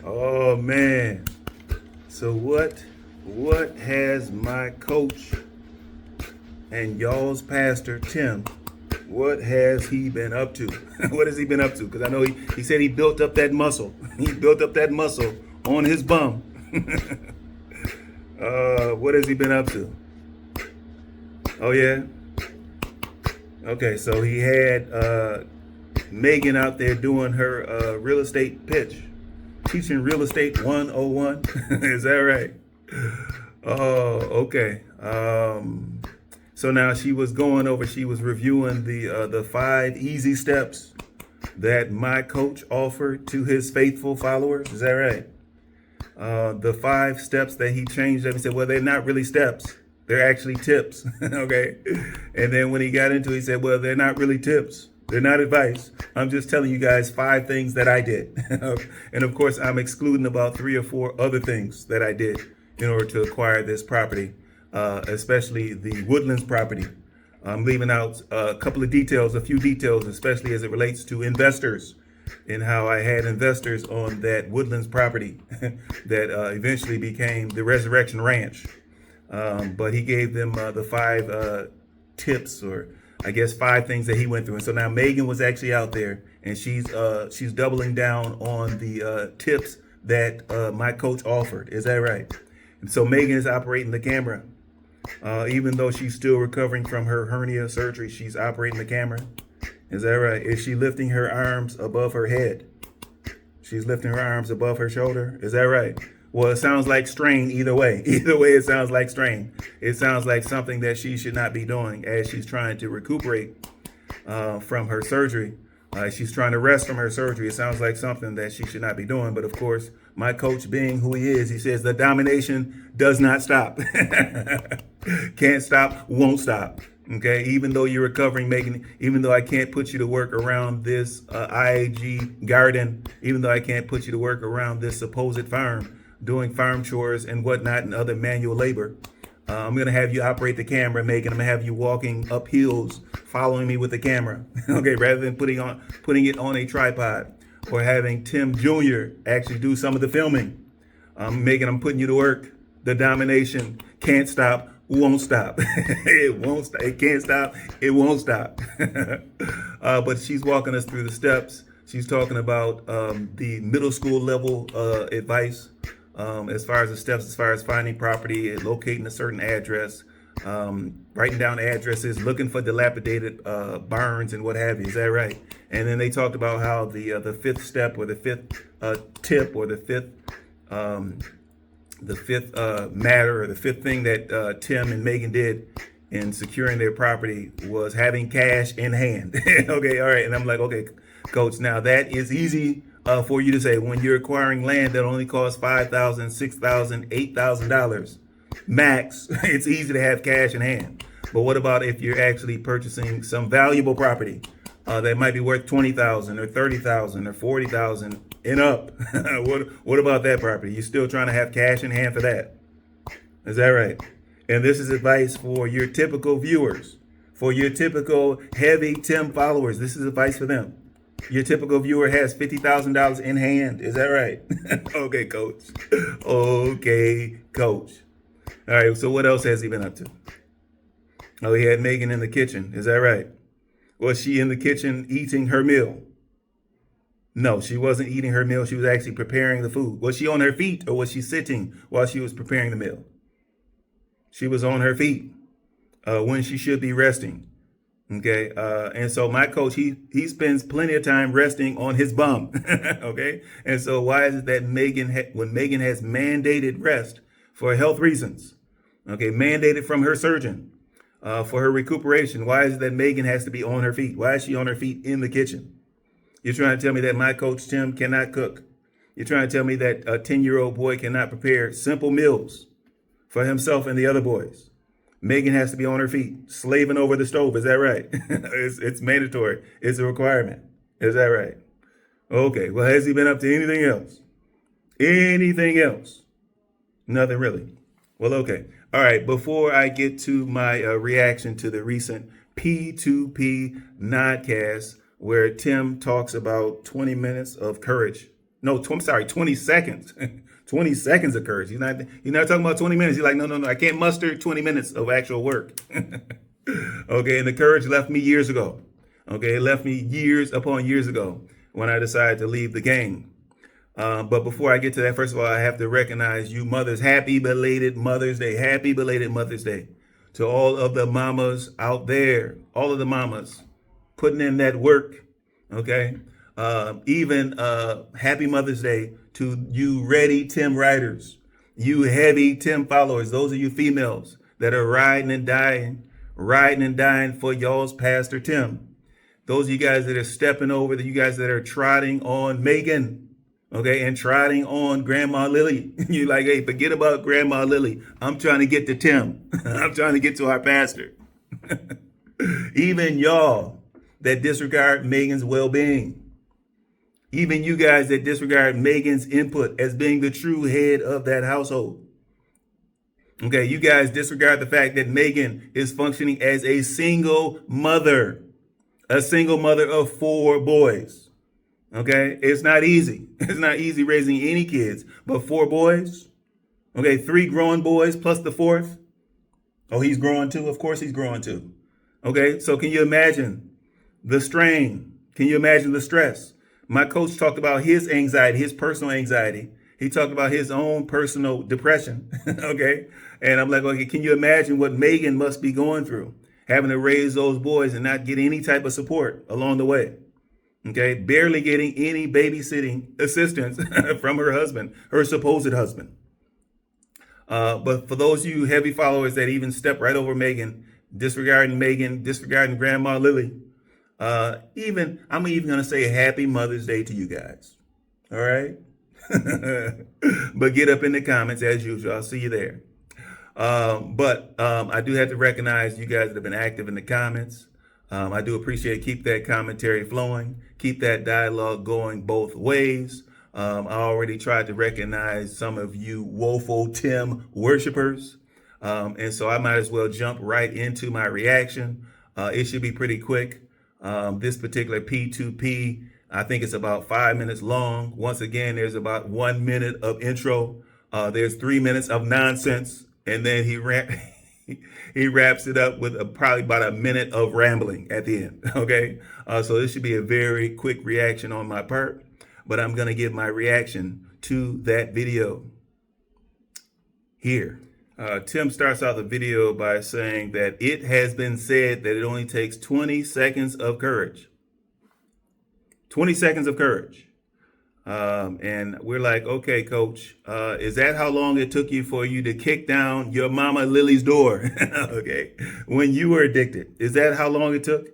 Oh man. So what has my coach and y'all's pastor Tim, what has he been up to? What has he been up to? Because I know he said he built up that muscle. He built up that muscle on his bum. What has he been up to? Oh yeah. Okay, so he had Megan out there doing her real estate pitch, teaching real estate 101. Is that right? Oh, okay. So now she was going over, she was reviewing the 5 easy steps that my coach offered to his faithful followers. Is that right? The 5 steps that he changed up. He said, well, they're not really steps. They're actually tips. Okay. And then when he got into it, he said, well, they're not really tips. They're not advice. I'm just telling you guys 5 things that I did. And of course, I'm excluding about 3 or 4 other things that I did in order to acquire this property, especially the Woodlands property. I'm leaving out a couple of details, a few details, especially as it relates to investors and how I had investors on that Woodlands property that eventually became the Resurrection Ranch. But he gave them the 5 tips, or I guess 5 things that he went through. And so now Megan was actually out there, and she's doubling down on the tips that my coach offered. Is that right? And so Megan is operating the camera. Even though she's still recovering from her hernia surgery, she's operating the camera. Is that right? Is she lifting her arms above her head? She's lifting her arms above her shoulder. Is that right? Well, it sounds like strain either way. Either way, it sounds like strain. It sounds like something that she should not be doing as she's trying to recuperate from her surgery. She's trying to rest from her surgery. It sounds like something that she should not be doing. But of course, my coach being who he is, he says the domination does not stop. Can't stop, won't stop. Okay, even though you're recovering, even though I can't put you to work around this IAG garden, even though I can't put you to work around this supposed farm, doing farm chores and whatnot and other manual labor, I'm going to have you operate the camera, Megan. I'm going to have you walking up hills, following me with the camera, okay, rather than putting it on a tripod, or having Tim Jr. actually do some of the filming. Megan, I'm putting you to work. The domination can't stop, won't stop. It won't stop. It can't stop. It won't stop. But she's walking us through the steps. She's talking about the middle school level advice, as far as the steps, as far as finding property, locating a certain address, writing down addresses, looking for dilapidated barns and what have you. Is that right? And then they talked about how the 5th step, or the 5th tip, or the fifth matter, or the 5th thing that Tim and Megan did in securing their property was having cash in hand. Okay, all right. And I'm like, okay, coach, now that is easy for you to say when you're acquiring land that only costs $5,000, $6,000, $8,000 max. It's easy to have cash in hand. But what about if you're actually purchasing some valuable property that might be worth $20,000 or $30,000 or $40,000 and up? What about that property? You're still trying to have cash in hand for that. Is that right? And this is advice for your typical viewers, for your typical heavy Tim followers. This is advice for them. Your typical viewer has $50,000 in hand. Is that right? Okay, coach. Okay, coach. All right, so what else has he been up to? Oh, he had Megan in the kitchen. Is that right? Was she in the kitchen eating her meal? No, she wasn't eating her meal. She was actually preparing the food. Was she on her feet, or was she sitting while she was preparing the meal? She was on her feet when she should be resting. Okay, and so my coach, he spends plenty of time resting on his bum. Okay, and so why is it that when Megan has mandated rest for health reasons, okay, mandated from her surgeon for her recuperation, why is it that Megan has to be on her feet? Why is she on her feet in the kitchen? You're trying to tell me that my coach Tim cannot cook? You're trying to tell me that a 10-year-old boy cannot prepare simple meals for himself and the other boys? Megan has to be on her feet, slaving over the stove. Is that right? It's mandatory. It's a requirement. Is that right? Okay. Well, has he been up to anything else? Anything else? Nothing really. Well, okay. All right. Before I get to my reaction to the recent P2P nodcast where Tim talks about 20 minutes of courage. No, I'm sorry, 20 seconds. 20 seconds of courage. He's not talking about 20 minutes. He's like, no, I can't muster 20 minutes of actual work. Okay, and the courage left me years ago. Okay, it left me years upon years ago when I decided to leave the game. But before I get to that, first of all, I have to recognize you mothers. Happy belated Mother's Day. Happy belated Mother's Day to all of the mamas out there, all of the mamas putting in that work. Okay. Even happy Mother's Day to you ready Tim riders, you heavy Tim followers, those of you females that are riding and dying for y'all's Pastor Tim. Those of you guys that are stepping over, you guys that are trotting on Megan, okay, and trotting on Grandma Lily. You're like, hey, forget about Grandma Lily. I'm trying to get to Tim. I'm trying to get to our pastor. Even y'all that disregard Megan's well-being. Even you guys that disregard Megan's input as being the true head of that household. Okay, you guys disregard the fact that Megan is functioning as a single mother of 4 boys. Okay, it's not easy. It's not easy raising any kids, but 4 boys. Okay, 3 growing boys plus the 4th. Oh, he's growing too? Of course he's growing too. Okay, so can you imagine the strain? Can you imagine the stress? My coach talked about his anxiety, his personal anxiety. He talked about his own personal depression. Okay, and I'm like, okay, can you imagine what Megan must be going through, having to raise those boys and not get any type of support along the way? Okay, barely getting any babysitting assistance from her husband, her supposed husband. But for those of you heavy followers that even step right over Megan, disregarding Grandma Lily, I'm even going to say happy Mother's Day to you guys. All right. But get up in the comments as usual. I'll see you there. But I do have to recognize you guys that have been active in the comments. I do appreciate keep that commentary flowing, keep that dialogue going both ways. I already tried to recognize some of you woeful Tim worshipers. And so I might as well jump right into my reaction. It should be pretty quick. This particular P2P, I think it's about 5 minutes long. Once again, there's about 1 minute of intro. There's 3 minutes of nonsense. And then he wraps it up with probably about a minute of rambling at the end. Okay. So this should be a very quick reaction on my part, but I'm going to give my reaction to that video here. Tim starts out the video by saying that it has been said that it only takes 20 seconds of courage. 20 seconds of courage. And we're like, okay, coach, is that how long it took you for you to kick down your mama Lily's door? Okay. When you were addicted, is that how long it took?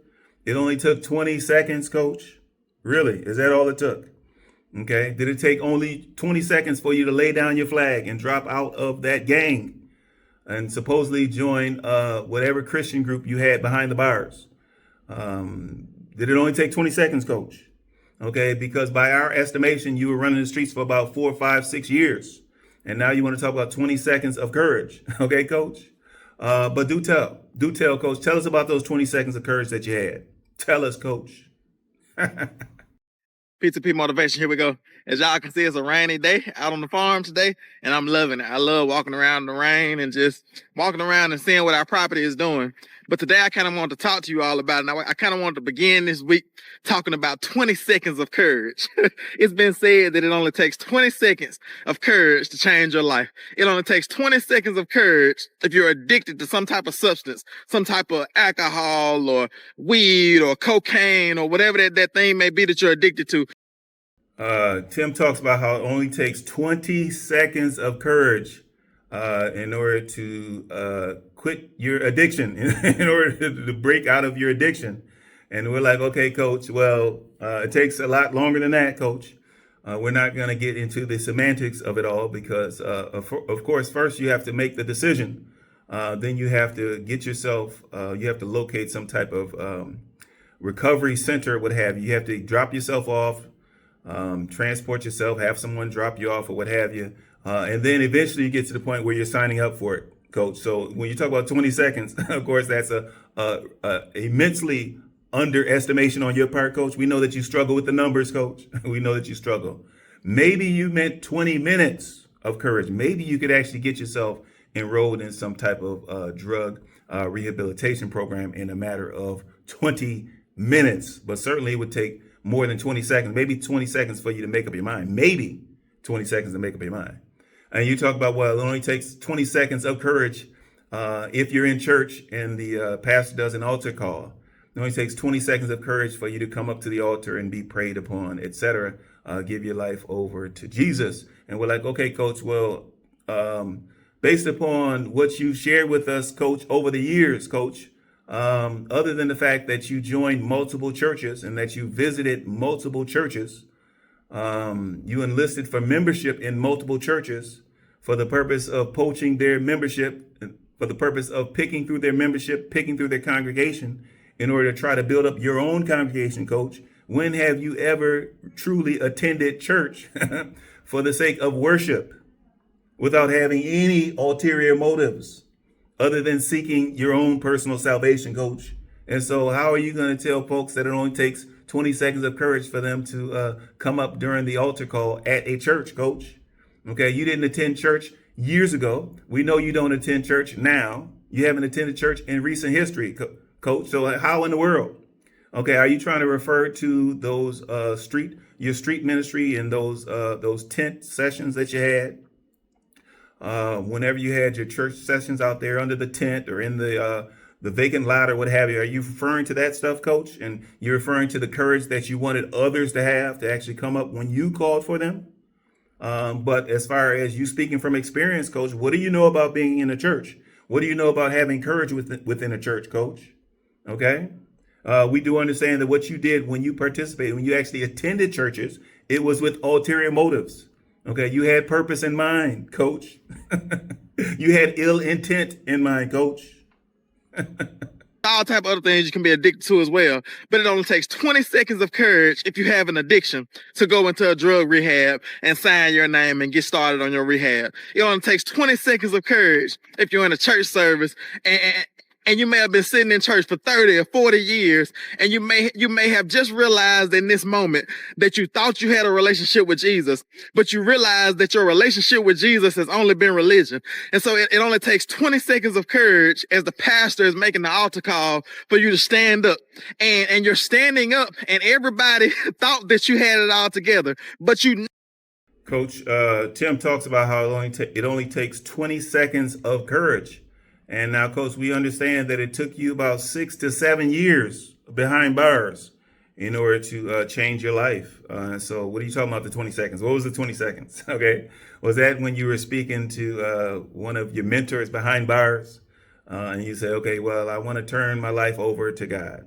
It only took 20 seconds, coach. Really? Is that all it took? Okay. Did it take only 20 seconds for you to lay down your flag and drop out of that gang and supposedly join whatever Christian group you had behind the bars? Did it only take 20 seconds, coach? Okay, because by our estimation, you were running the streets for about 4, 5, 6 years. And now you want to talk about 20 seconds of courage. Okay, coach? But do tell, coach. Tell us about those 20 seconds of courage that you had. Tell us, coach. P2P motivation. Here we go. As y'all can see, it's a rainy day out on the farm today, and I'm loving it. I love walking around in the rain and just walking around and seeing what our property is doing. But today I kind of wanted to talk to you all about it. Now, I kind of wanted to begin this week talking about 20 seconds of courage. It's been said that it only takes 20 seconds of courage to change your life. It only takes 20 seconds of courage if you're addicted to some type of substance, some type of alcohol or weed or cocaine or whatever that thing may be that you're addicted to. Tim talks about how it only takes 20 seconds of courage in order to quit your addiction, in order to break out of your addiction. And we're like, okay, coach, well, it takes a lot longer than that, coach. We're not going to get into the semantics of it all because, of course, first you have to make the decision. Then you have to get yourself, you have to locate some type of recovery center, what have you. You have to drop yourself off, transport yourself, have someone drop you off or what have you. And then eventually you get to the point where you're signing up for it, coach. So when you talk about 20 seconds, of course, that's a immensely underestimation on your part, coach. We know that you struggle with the numbers, coach. We know that you struggle. Maybe you meant 20 minutes of courage. Maybe you could actually get yourself enrolled in some type of drug rehabilitation program in a matter of 20 minutes. But certainly it would take more than 20 seconds, maybe 20 seconds for you to make up your mind. Maybe 20 seconds to make up your mind. And you talk about, well, it only takes 20 seconds of courage if you're in church and the pastor does an altar call. It only takes 20 seconds of courage for you to come up to the altar and be prayed upon, etc. Give your life over to Jesus. And we're like, okay, coach, well, based upon what you shared with us, coach, over the years, coach, other than the fact that you joined multiple churches and that you visited multiple churches, you enlisted for membership in multiple churches for the purpose of poaching their membership, for the purpose of picking through their membership, picking through their congregation in order to try to build up your own congregation, coach. When have you ever truly attended church for the sake of worship without having any ulterior motives other than seeking your own personal salvation, coach? And so how are you going to tell folks that it only takes 20 seconds of courage for them to come up during the altar call at a church, coach? Okay, you didn't attend church years ago. We know you don't attend church now. You haven't attended church in recent history, coach. So how in the world? Okay, are you trying to refer to those your street ministry and those tent sessions that you had? Whenever you had your church sessions out there under the tent or in the vacant lot or what have you, are you referring to that stuff, coach? And you're referring to the courage that you wanted others to have to actually come up when you called for them? But as far as you speaking from experience, coach, what do you know about being in a church? What do you know about having courage within a church, coach? Okay. We do understand that what you did when you participated, when you actually attended churches, it was with ulterior motives. Okay. You had purpose in mind, coach. You had ill intent in mind, coach. All type of other things you can be addicted to as well. But it only takes 20 seconds of courage if you have an addiction to go into a drug rehab and sign your name and get started on your rehab. It only takes 20 seconds of courage if you're in a church service and you may have been sitting in church for 30 or 40 years, and you may have just realized in this moment that you thought you had a relationship with Jesus, but you realize that your relationship with Jesus has only been religion. And so it only takes 20 seconds of courage as the pastor is making the altar call for you to stand up. And you're standing up, and everybody thought that you had it all together, but you... Coach, Tim talks about how it only takes 20 seconds of courage. And now, coach, we understand that it took you about 6 to 7 years behind bars in order to change your life. So what are you talking about the 20 seconds? What was the 20 seconds? Okay. Was that when you were speaking to one of your mentors behind bars? And you say, okay, well, I want to turn my life over to God.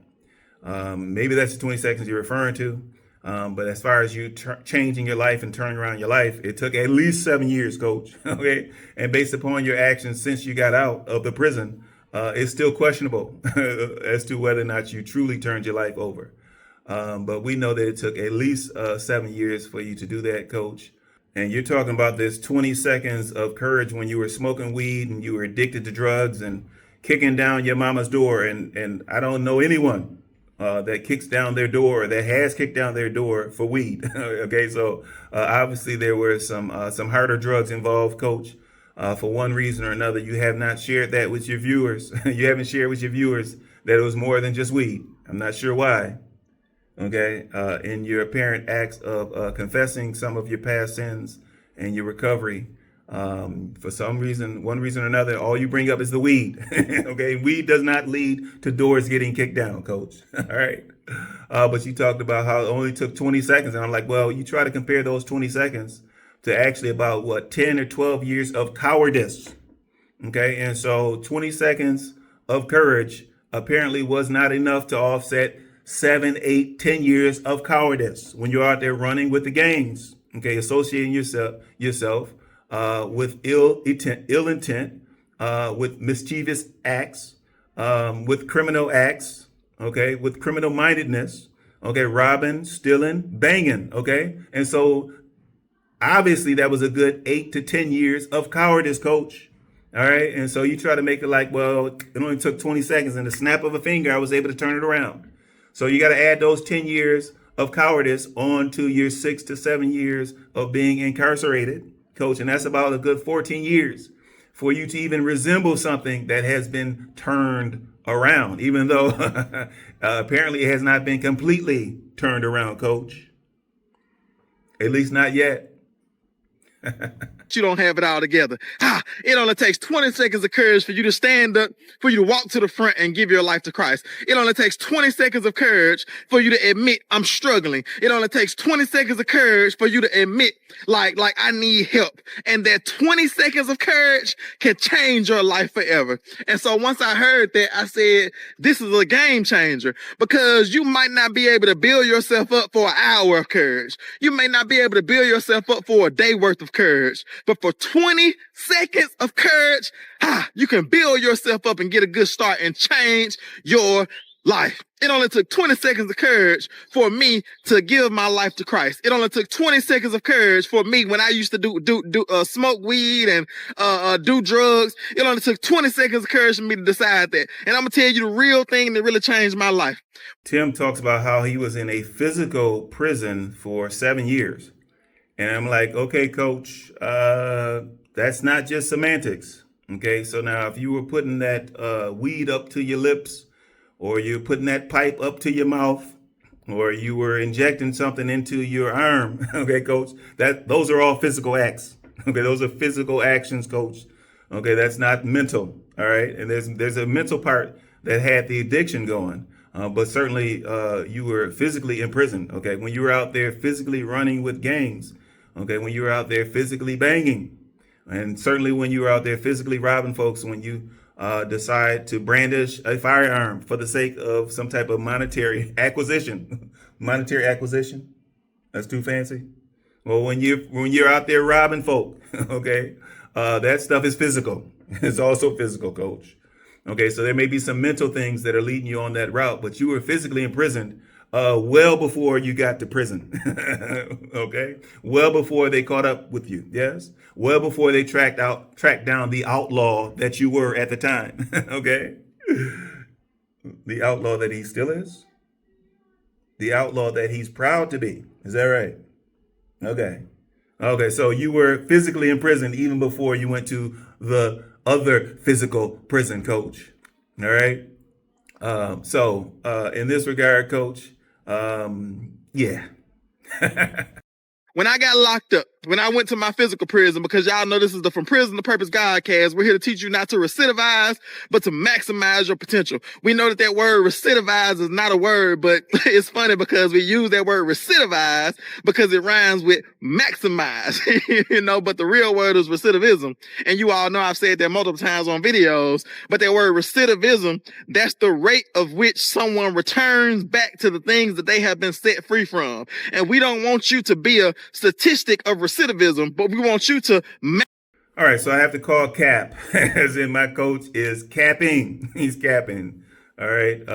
Maybe that's the 20 seconds you're referring to. But as far as you changing your life and turning around your life, it took at least 7 years, coach. Okay. And based upon your actions since you got out of the prison, it's still questionable as to whether or not you truly turned your life over. But we know that it took at least 7 years for you to do that, coach. And you're talking about this 20 seconds of courage when you were smoking weed and you were addicted to drugs and kicking down your mama's door. And I don't know anyone that kicks down their door, or that has kicked down their door for weed. Okay, so obviously there were some harder drugs involved, coach. For one reason or another, you have not shared that with your viewers. You haven't shared with your viewers that it was more than just weed. I'm not sure why. Okay, in your apparent acts of confessing some of your past sins and your recovery, for some reason, one reason or another, all you bring up is the weed. Okay, weed does not lead to doors getting kicked down, coach. All right, but you talked about how it only took 20 seconds, and I'm like, well, you try to compare those 20 seconds to actually about 10 or 12 years of cowardice. Okay, and so 20 seconds of courage apparently was not enough to offset 7, 8, 10 years of cowardice when you're out there running with the gangs. Okay, associating yourself with ill intent, with mischievous acts, with criminal acts, okay, with criminal mindedness, okay, robbing, stealing, banging, okay. And so obviously that was a good 8 to 10 years of cowardice, coach. All right. And so you try to make it like, well, it only took 20 seconds and the snap of a finger, I was able to turn it around. So you got to add those 10 years of cowardice on to your 6 to 7 years of being incarcerated, coach. And that's about a good 14 years for you to even resemble something that has been turned around, even though apparently it has not been completely turned around, coach. At least not yet. You don't have it all together. It only takes 20 seconds of courage for you to stand up, for you to walk to the front and give your life to Christ. It only takes 20 seconds of courage for you to admit I'm struggling. It only takes 20 seconds of courage for you to admit like I need help. And that 20 seconds of courage can change your life forever. And so once I heard that, I said, this is a game changer, because you might not be able to build yourself up for an hour of courage. You may not be able to build yourself up for a day worth of courage. But for 20 seconds of courage, you can build yourself up and get a good start and change your life. It only took 20 seconds of courage for me to give my life to Christ. It only took 20 seconds of courage for me when I used to smoke weed and do drugs. It only took 20 seconds of courage for me to decide that. And I'm gonna tell you the real thing that really changed my life. Tim talks about how he was in a physical prison for 7 years. And I'm like, okay, coach, that's not just semantics. Okay, so now if you were putting that weed up to your lips, or you're putting that pipe up to your mouth, or you were injecting something into your arm, okay, coach, those are all physical acts. Okay, those are physical actions, coach. Okay, that's not mental. All right, and there's a mental part that had the addiction going. But certainly you were physically in prison. Okay, when you were out there physically running with gangs. Okay, when you were out there physically banging, and certainly when you were out there physically robbing folks, when you decide to brandish a firearm for the sake of some type of monetary acquisition. Monetary acquisition? That's too fancy. Well, when you're out there robbing folk, okay, that stuff is physical. It's also physical, coach. Okay, so there may be some mental things that are leading you on that route, but you were physically imprisoned well before you got to prison. Okay, well before they caught up with you. Yes, well before they tracked down the outlaw that you were at the time. Okay, the outlaw that he still is, the outlaw that he's proud to be. Is that right? Okay, so you were physically imprisoned even before you went to the other physical prison, coach. All right. So in this regard, coach, yeah. When I got locked up, when I went to my physical prison, because y'all know this is the From Prison to Purpose Godcast, we're here to teach you not to recidivize, but to maximize your potential. We know that word recidivize is not a word, but it's funny because we use that word recidivize because it rhymes with maximize, but the real word is recidivism. And you all know I've said that multiple times on videos, but that word recidivism, that's the rate of which someone returns back to the things that they have been set free from. And we don't want you to be a statistic of recidivism, but we want you to. All right, so I have to call cap, as in my coach is capping. He's capping. All right.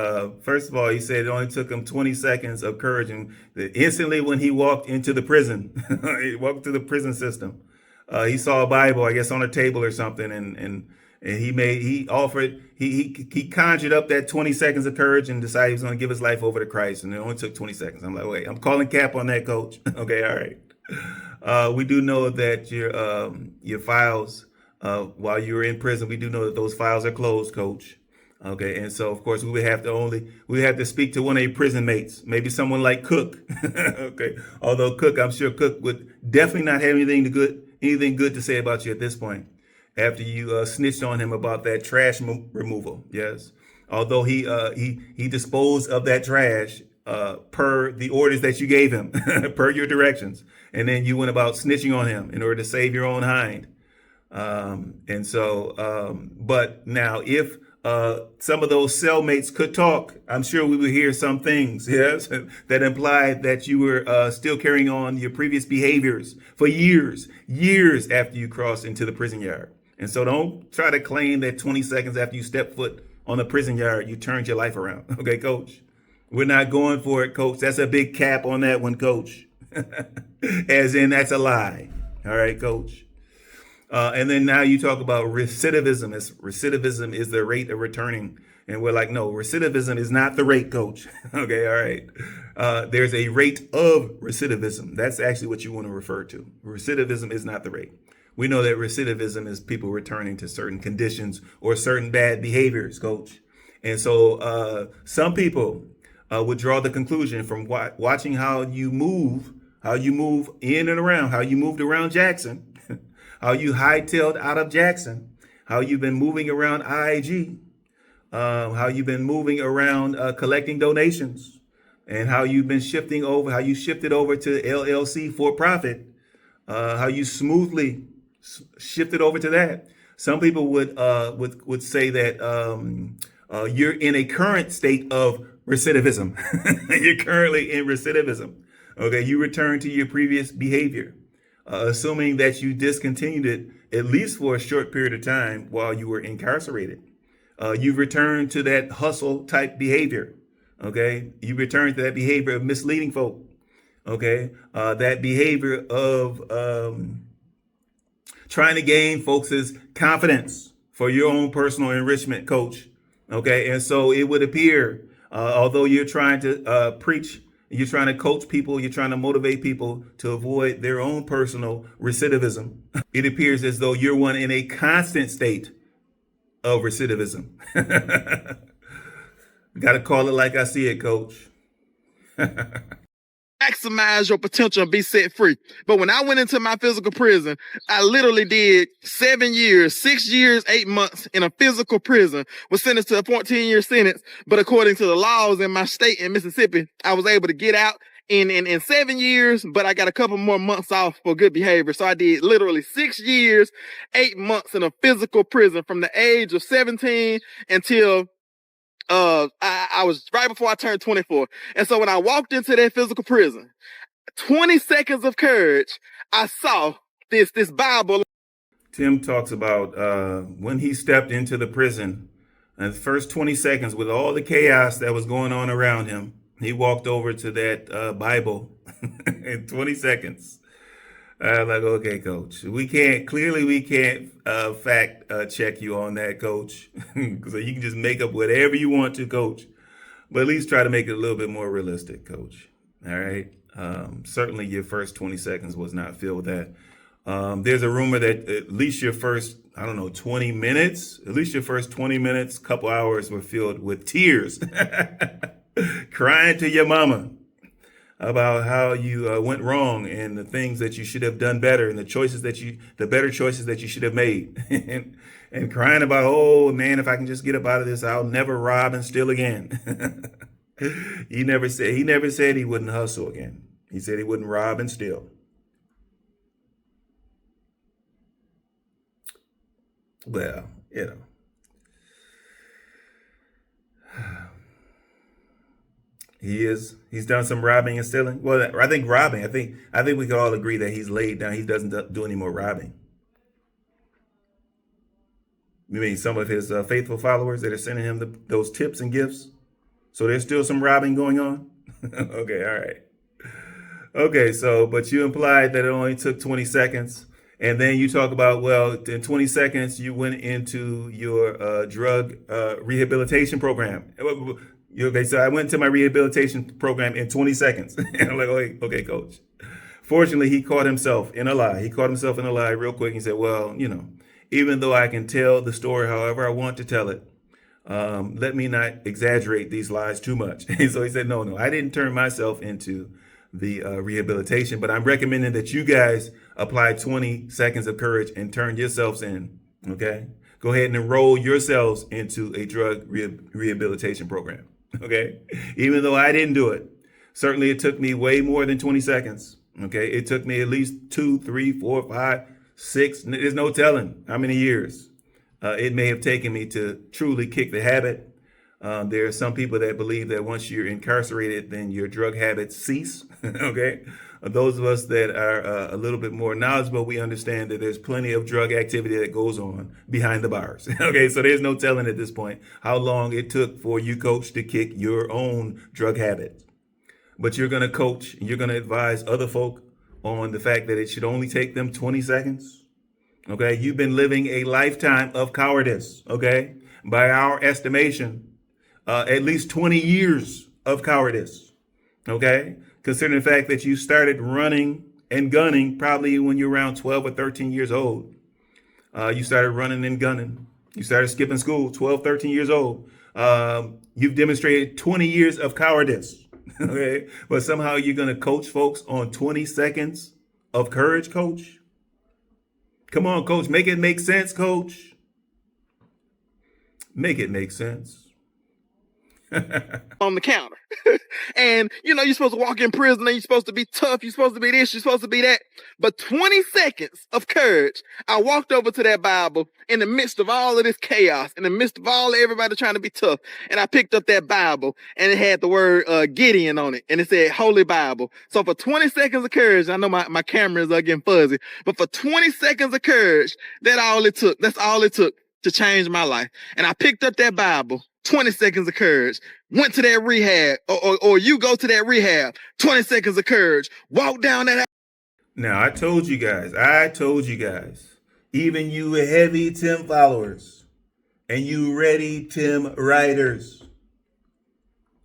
First of all, he said it only took him 20 seconds of courage, and instantly when he walked into the prison, he walked to the prison system. He saw a Bible, I guess, on a table or something, and he conjured up that 20 seconds of courage and decided he was going to give his life over to Christ, and it only took 20 seconds. I'm like, wait, I'm calling cap on that, coach. Okay, all right. We do know that your files, while you were in prison, we do know that those files are closed, coach. Okay, and so of course we have to speak to one of your prison mates, maybe someone like Cook. Okay, although Cook, I'm sure Cook would definitely not have anything good to say about you at this point, after you snitched on him about that trash removal. Yes, although he disposed of that trash per the orders that you gave him, per your directions, and then you went about snitching on him in order to save your own hind. But now if some of those cellmates could talk, I'm sure we would hear some things, yes, that implied that you were still carrying on your previous behaviors for years after you crossed into the prison yard. And so don't try to claim that 20 seconds after you step foot on the prison yard, you turned your life around. Okay, coach? We're not going for it, coach. That's a big cap on that one, coach. As in, that's a lie. All right, coach? And then now you talk about recidivism. Recidivism is the rate of returning. And we're like, no, recidivism is not the rate, coach. Okay, all right. There's a rate of recidivism. That's actually what you want to refer to. Recidivism is not the rate. We know that recidivism is people returning to certain conditions or certain bad behaviors, coach. And so some people would draw the conclusion from watching how you move in and around, how you moved around Jackson, how you hightailed out of Jackson, how you've been moving around IAG, how you've been moving around collecting donations, and how you've been shifting over, how you shifted over to LLC for profit, how you smoothly shifted over to that. Some people would say that you're in a current state of recidivism. You're currently in recidivism. Okay, you return to your previous behavior, assuming that you discontinued it at least for a short period of time while you were incarcerated. You've returned to that hustle type behavior. Okay, you return to that behavior of misleading folk. Okay, that behavior of trying to gain folks' confidence for your own personal enrichment, coach. Okay, and so it would appear, although you're trying to preach, you're trying to coach people, you're trying to motivate people to avoid their own personal recidivism, it appears as though you're one in a constant state of recidivism. Got to call it like I see it, coach. Maximize your potential and be set free. But when I went into my physical prison, I literally did 7 years, 6 years, 8 months in a physical prison, was sentenced to a 14-year sentence. But according to the laws in my state in Mississippi, I was able to get out in 7 years, but I got a couple more months off for good behavior. So I did literally 6 years, 8 months in a physical prison from the age of 17 until I was right before I turned 24. And so when I walked into that physical prison, 20 seconds of courage, I saw this Bible. Tim talks about when he stepped into the prison, and the first 20 seconds with all the chaos that was going on around him, he walked over to that Bible in 20 seconds. Like, okay, coach, we can't fact check you on that, coach. So you can just make up whatever you want to, coach, but at least try to make it a little bit more realistic, coach. All right. Certainly your first 20 seconds was not filled with that. There's a rumor that at least your first, 20 minutes, at least your first 20 minutes, couple hours were filled with tears, crying to your mama about how you went wrong and the things that you should have done better and the better choices that you should have made, and crying about, oh man, if I can just get up out of this, I'll never rob and steal again. He never said he wouldn't hustle again. He said he wouldn't rob and steal. Well, he's done some robbing and stealing. Well, I think robbing. I think we can all agree that he's laid down. He doesn't do any more robbing. You mean some of his faithful followers that are sending him those tips and gifts? So there's still some robbing going on? Okay, all right. Okay, so, but you implied that it only took 20 seconds. And then you talk about, well, in 20 seconds, you went into your drug rehabilitation program. Okay, so I went to my rehabilitation program in 20 seconds. And I'm like, okay, coach. Fortunately, he caught himself in a lie. He caught himself in a lie real quick. He said, well, even though I can tell the story however I want to tell it, let me not exaggerate these lies too much. And so he said, no, I didn't turn myself into the rehabilitation, but I'm recommending that you guys apply 20 seconds of courage and turn yourselves in. Okay, go ahead and enroll yourselves into a drug rehabilitation program. Okay, even though I didn't do it, certainly it took me way more than 20 seconds. Okay, it took me at least 2, 3, 4, 5, 6. There's no telling how many years it may have taken me to truly kick the habit. There are some people that believe that once you're incarcerated, then your drug habits cease. Okay. Those of us that are a little bit more knowledgeable, we understand that there's plenty of drug activity that goes on behind the bars. Okay. So there's no telling at this point how long it took for you, coach, to kick your own drug habit. But you're going to coach and you're going to advise other folk on the fact that it should only take them 20 seconds. Okay. You've been living a lifetime of cowardice. Okay. By our estimation, at least 20 years of cowardice. Okay? Considering the fact that you started running and gunning probably when you're around 12 or 13 years old. You started running and gunning. You started skipping school 12, 13 years old. You've demonstrated 20 years of cowardice. Okay? But somehow you're going to coach folks on 20 seconds of courage, coach? Come on, coach. Make it make sense, coach. Make it make sense. On the counter. And you're supposed to walk in prison and you're supposed to be tough. You're supposed to be this. You're supposed to be that. But 20 seconds of courage. I walked over to that Bible in the midst of all of this chaos, in the midst of all of everybody trying to be tough. And I picked up that Bible and it had the word Gideon on it. And it said Holy Bible. So for 20 seconds of courage, I know my camera is getting fuzzy, but for 20 seconds of courage, that's all it took to change my life. And I picked up that Bible. 20 seconds of courage, went to that rehab, or you go to that rehab, 20 seconds of courage, walk down that. Now, I told you guys, even you heavy Tim followers and you ready Tim writers,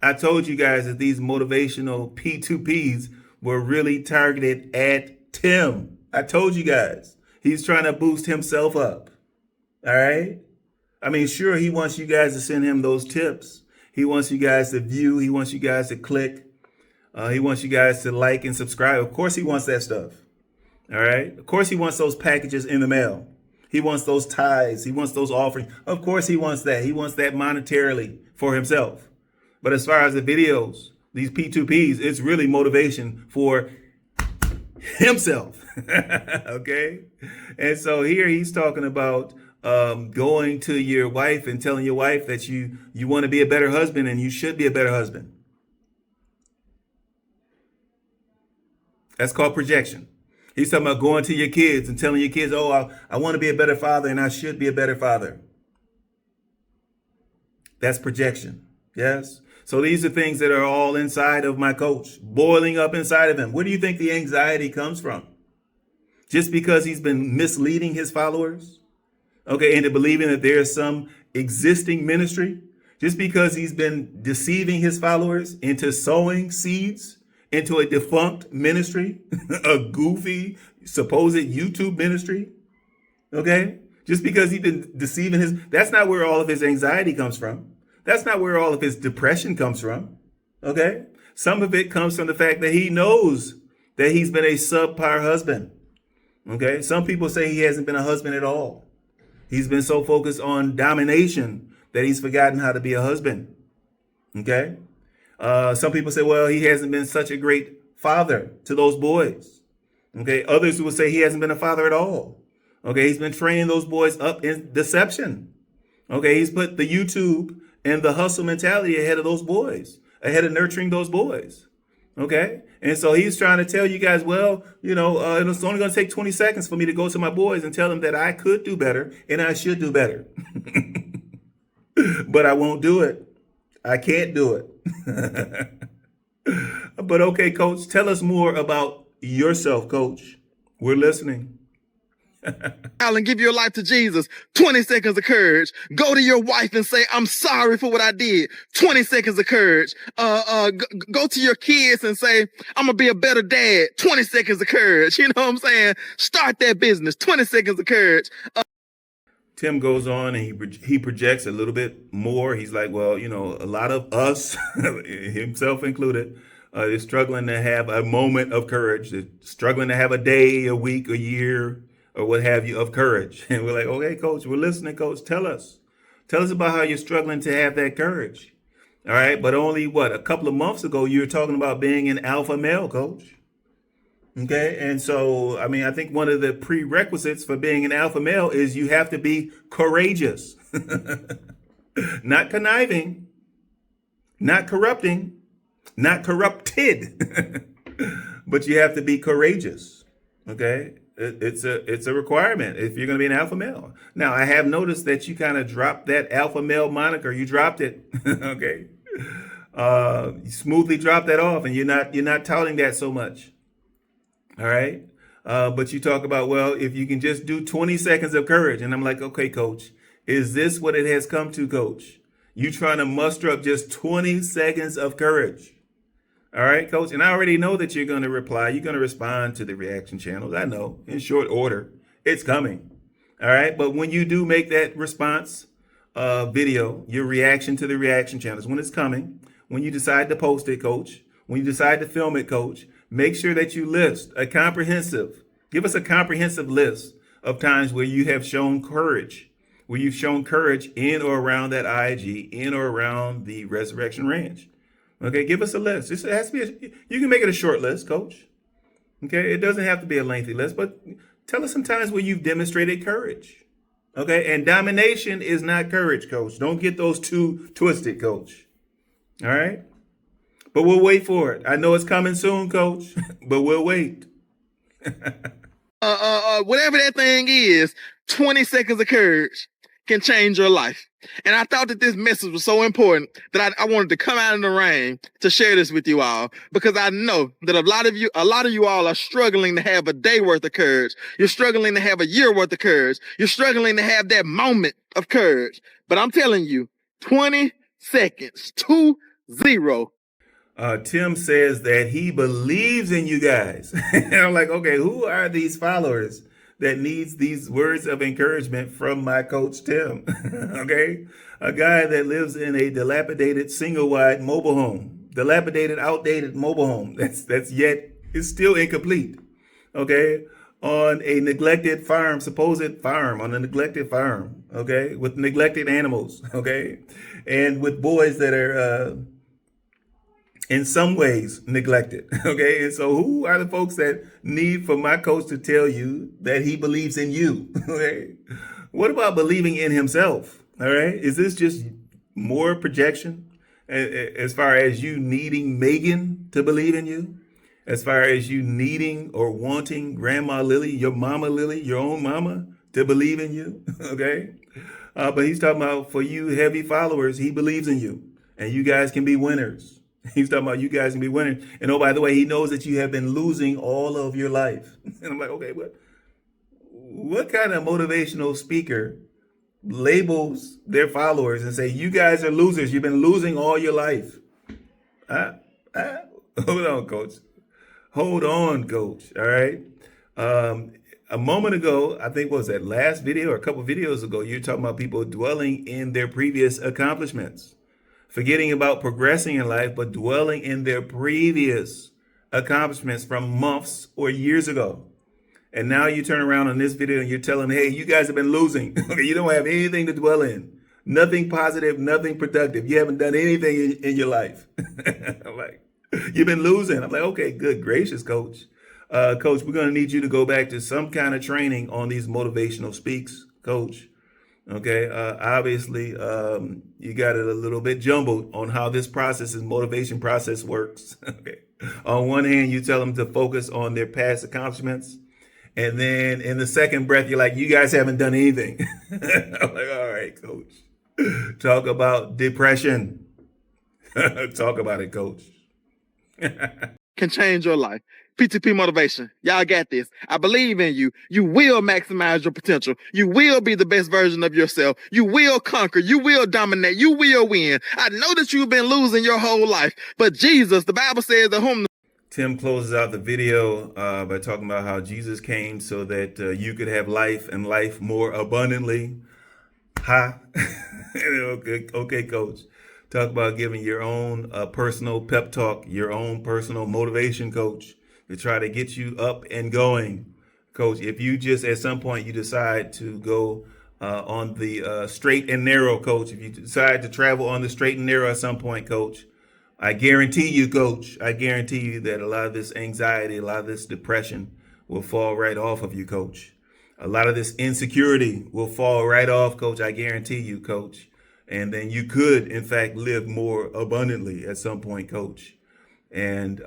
I told you guys that these motivational P2Ps were really targeted at Tim. I told you guys, he's trying to boost himself up. All right. I mean, sure, he wants you guys to send him those tips. He wants you guys to view. He wants you guys to click. He wants you guys to like and subscribe. Of course, he wants that stuff. All right. Of course, he wants those packages in the mail. He wants those tithes. He wants those offerings. Of course, he wants that. He wants that monetarily for himself. But as far as the videos, these P2Ps, it's really motivation for himself. Okay. And so here he's talking about going to your wife and telling your wife that you want to be a better husband and you should be a better husband. That's called projection. He's talking about going to your kids and telling your kids, oh, I want to be a better father and I should be a better father. That's projection. Yes. So these are things that are all inside of my coach, boiling up inside of him. Where do you think the anxiety comes from? Just because he's been misleading his followers? Okay, into believing that there's some existing ministry, just because he's been deceiving his followers into sowing seeds into a defunct ministry, a goofy, supposed YouTube ministry. Okay, just because he's been deceiving that's not where all of his anxiety comes from. That's not where all of his depression comes from. Okay, some of it comes from the fact that he knows that he's been a subpar husband. Okay, some people say he hasn't been a husband at all. He's been so focused on domination that he's forgotten how to be a husband. Okay. Some people say, well, he hasn't been such a great father to those boys. Okay. Others will say he hasn't been a father at all. Okay. He's been training those boys up in deception. Okay. He's put the YouTube and the hustle mentality ahead of those boys, ahead of nurturing those boys. Okay. And so he's trying to tell you guys, well, it's only going to take 20 seconds for me to go to my boys and tell them that I could do better and I should do better. But I won't do it. I can't do it. But okay, coach, tell us more about yourself, coach. We're listening. And give your life to Jesus. 20 seconds of courage. Go to your wife and say, I'm sorry for what I did. 20 seconds of courage. Go to your kids and say, I'm going to be a better dad. 20 seconds of courage. You know what I'm saying? Start that business. 20 seconds of courage. Tim goes on and he projects a little bit more. He's like, well, a lot of us, himself included, is struggling to have a moment of courage. They're struggling to have a day, a week, a year, or what have you, of courage. And we're like, okay, coach, we're listening, coach. Tell us about how you're struggling to have that courage. All right. But only a couple of months ago, you were talking about being an alpha male, coach. Okay. And so, I think one of the prerequisites for being an alpha male is you have to be courageous, not conniving, not corrupting, not corrupted, but you have to be courageous. Okay. It's a requirement if you're going to be an alpha male. Now, I have noticed that you kind of dropped that alpha male moniker. You dropped it. Okay. You smoothly dropped that off and you're not touting that so much. All right. But you talk about, well, if you can just do 20 seconds of courage. And I'm like, okay, coach, is this what it has come to, coach? You trying to muster up just 20 seconds of courage. All right, coach. And I already know that you're going to reply. You're going to respond to the reaction channels. I know in short order. It's coming. All right. But when you do make that response video, your reaction to the reaction channels, when it's coming, when you decide to post it, coach, when you decide to film it, coach, make sure that you list give us a comprehensive list of times where you have shown courage, where you've shown courage in or around that IAG, in or around the Resurrection Ranch. Okay, give us a list. It has to be. You can make it a short list, coach. Okay, it doesn't have to be a lengthy list, but tell us some times where you've demonstrated courage. Okay, and domination is not courage, coach. Don't get those two twisted, coach. All right, but we'll wait for it. I know it's coming soon, coach, but we'll wait. Whatever that thing is, 20 seconds of courage can change your life. And I thought that this message was so important that I wanted to come out in the rain to share this with you all, because I know that a lot of you all are struggling to have a day worth of courage. You're struggling to have a year worth of courage. You're struggling to have that moment of courage. But I'm telling you, 20 seconds, 20. Tim says that he believes in you guys. And I'm like, okay, who are these followers that needs these words of encouragement from my coach, Tim? Okay. A guy that lives in a dilapidated single wide mobile home, dilapidated, outdated mobile home. That's yet is still incomplete. Okay. On a neglected farm, supposed farm, on a neglected farm. Okay. With neglected animals. Okay. And with boys that are, in some ways neglected. Okay. And so who are the folks that need for my coach to tell you that he believes in you? Okay. What about believing in himself? All right. Is this just more projection as far as you needing Megan to believe in you? As far as you needing or wanting Grandma Lily, your mama Lily, your own mama to believe in you? Okay. But he's talking about for you heavy followers, he believes in you and you guys can be winners. He's talking about you guys can be winning. And oh, by the way, he knows that you have been losing all of your life. And I'm like, okay, what kind of motivational speaker labels their followers and say, you guys are losers. You've been losing all your life. Hold on, coach. Hold on, coach. All right. A moment ago, I think, what was that last video or a couple videos ago, you're talking about people dwelling in their previous accomplishments. Forgetting about progressing in life, but dwelling in their previous accomplishments from months or years ago. And now you turn around on this video and you're telling, hey, you guys have been losing. You don't have anything to dwell in. Nothing positive, nothing productive. You haven't done anything in your life. I'm like, you've been losing. I'm like, okay, good gracious, coach. Coach, we're going to need you to go back to some kind of training on these motivational speaks, coach. Okay, obviously, you got it a little bit jumbled on how this motivation process works. Okay. On one hand, you tell them to focus on their past accomplishments. And then in the second breath, you're like, you guys haven't done anything. I'm like, all right, coach. Talk about depression. Talk about it, coach. Can change your life. P2P motivation. Y'all got this. I believe in you. You will maximize your potential. You will be the best version of yourself. You will conquer. You will dominate. You will win. I know that you've been losing your whole life, but Jesus, the Bible says that whom Tim closes out the video by talking about how Jesus came so that you could have life and life more abundantly. Okay, coach. Talk about giving your own personal pep talk, your own personal motivation, coach, to try to get you up and going. Coach, if you just at some point you decide to go on the straight and narrow, coach, if you decide to travel on the straight and narrow at some point, coach, I guarantee you, coach, I guarantee you that a lot of this anxiety, a lot of this depression will fall right off of you, coach. A lot of this insecurity will fall right off, coach. I guarantee you, coach. And then you could, in fact, live more abundantly at some point, coach. And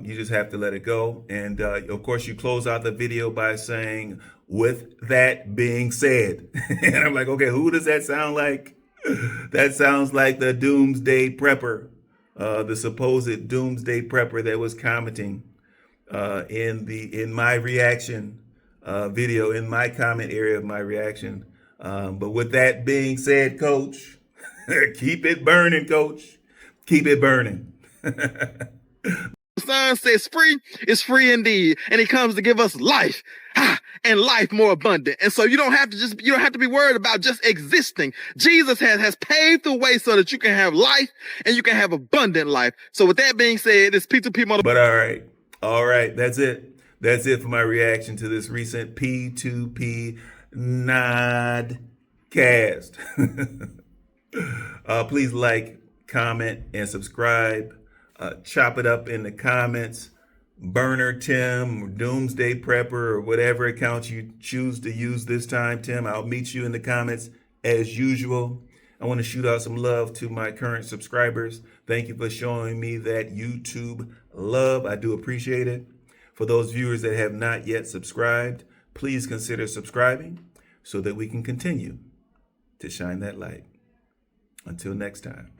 you just have to let it go. And of course, you close out the video by saying, with that being said. And I'm like, okay, who does that sound like? That sounds like the doomsday prepper, the supposed doomsday prepper that was commenting in my reaction video, in my comment area of my reaction. But with that being said, coach, Keep it burning, coach. Keep it burning. The Son says free is free indeed. And he comes to give us life. And life more abundant. And so you don't have to be worried about just existing. Jesus has paved the way so that you can have life and you can have abundant life. So with that being said, it's P2P mother. But all right, that's it. That's it for my reaction to this recent P2P nodcast. Please like, comment, and subscribe. Chop it up in the comments. Burner Tim, Doomsday Prepper, or whatever account you choose to use this time, Tim. I'll meet you in the comments as usual. I want to shoot out some love to my current subscribers. Thank you for showing me that YouTube love. I do appreciate it. For those viewers that have not yet subscribed, please consider subscribing so that we can continue to shine that light. Until next time.